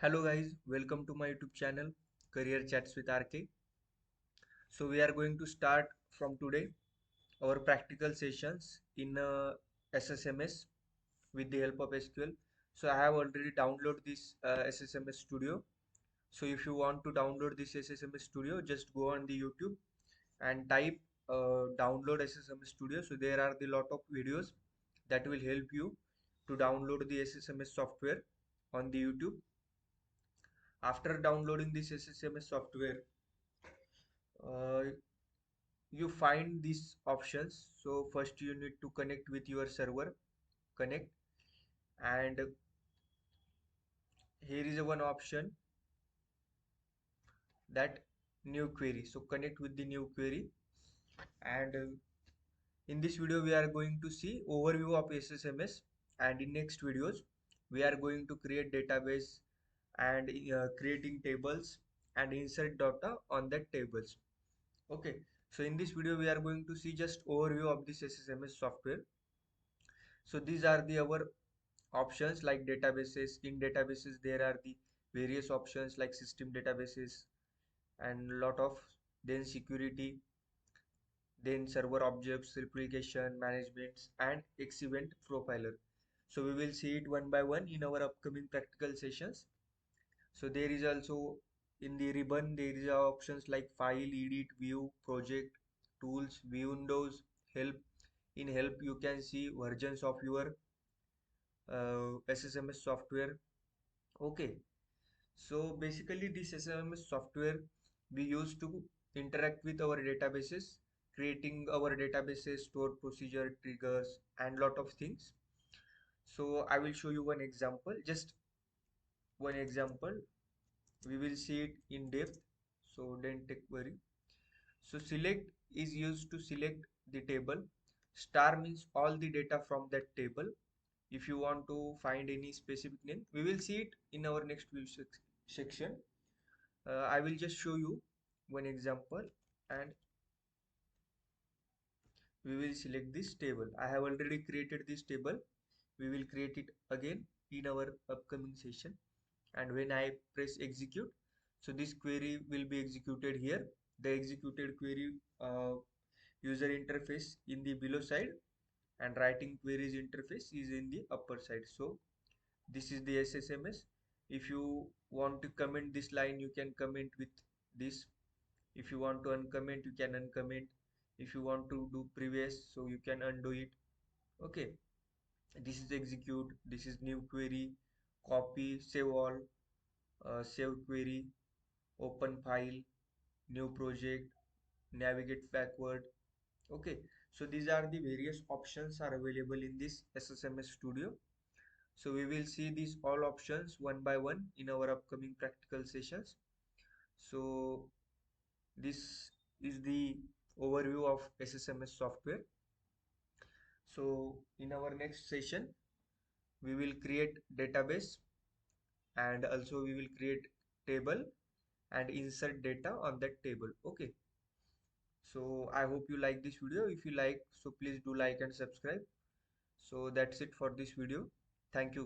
Hello guys, welcome to my YouTube channel Career Chats with RK. So we are going to start from today our practical sessions in SSMS with the help of SQL. So I have already downloaded this SSMS Studio. So if you want to download this SSMS Studio, just go on the YouTube and type download SSMS Studio. So there are the lot of videos that will help you to download the SSMS software on the YouTube. After downloading this SSMS software, uh, you find these options. So first you need to connect with your server, connect, and here is a one option that new query. So connect with the new query, and in this video we are going to see overview of SSMS, and in next videos we are going to create database and creating tables and insert data on that tables. Okay, so in this video we are going to see just overview of this SSMS software. So these are the our options like databases. In databases there are the various options like system databases and lot of, then security, then server objects, replication management, and X event profiler. So we will see it one by one in our upcoming practical sessions. So there is also in the ribbon there is options like file, edit, view, project, tools, view windows, help. In help you can see versions of your SSMS software. Okay, so basically this SSMS software we use to interact with our databases, creating our databases, store procedure, triggers, and lot of things. So I will show you one example, just one example. We will see it in depth. So then take query. So select is used to select the table. Star means all the data from that table. If you want to find any specific name, we will see it in our next view section. I will just show you one example, and we will select this table. I have already created this table. We will create it again in our upcoming session. And when I press execute, so this query will be executed here. The executed query user interface in the below side, and writing queries interface is in the upper side. So this is the SSMS. If you want to comment this line, you can comment with this. If you want to uncomment, you can uncomment. If you want to do previous, so you can undo it. Okay, this is execute, this is new query, copy, save all, save query, open file, new project, navigate backward. Okay, so these are the various options are available in this SSMS Studio. So we will see these all options one by one in our upcoming practical sessions. So this is the overview of SSMS software. So in our next session, we will create database, and also we will create table and insert data on that table. Okay. So I hope you like this video. If you like, so please do like and subscribe. So that's it for this video. Thank you.